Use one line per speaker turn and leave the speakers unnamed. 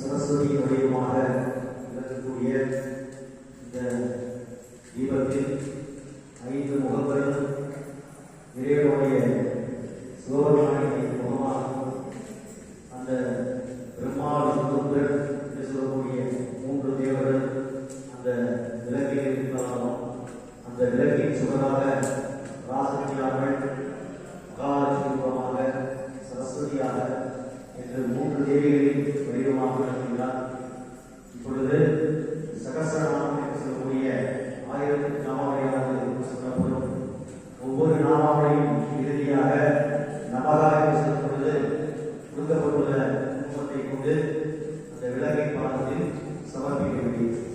सरस्वती வடிவமாக விளங்கக்கூடிய இந்த தீபத்தில் 5 முகங்களும் இறைவனுடைய சிவபெருமானின் முகமாகவும் அந்த பிரம்மா விஷ்ணுருத்ரன் என்று சொல்லக்கூடிய 3 தேவர்கள் அந்த விளக்கில் இருந்தாலும் அந்த விளக்கின் சுடராக ராசக்தியாமல் மகாலட்சுமியாக சரஸ்வதியாக என்று 3 தேவிகளின் வடிவமாக விளங்குகிறார். இப்பொழுது சகஸ்ரநாமம் என்று சொல்லக்கூடிய 1000 நாமாவளியானது சொல்லப்படும். ஒவ்வொரு நாமாவளியும் இறுதியாக நமகா என்று சொல்லப்படுவது கொடுக்கப்பட்டுள்ள குடும்பத்தை கொண்டு அந்த விளக்கை பாதத்தில் சமர்ப்பிக்க வேண்டும்.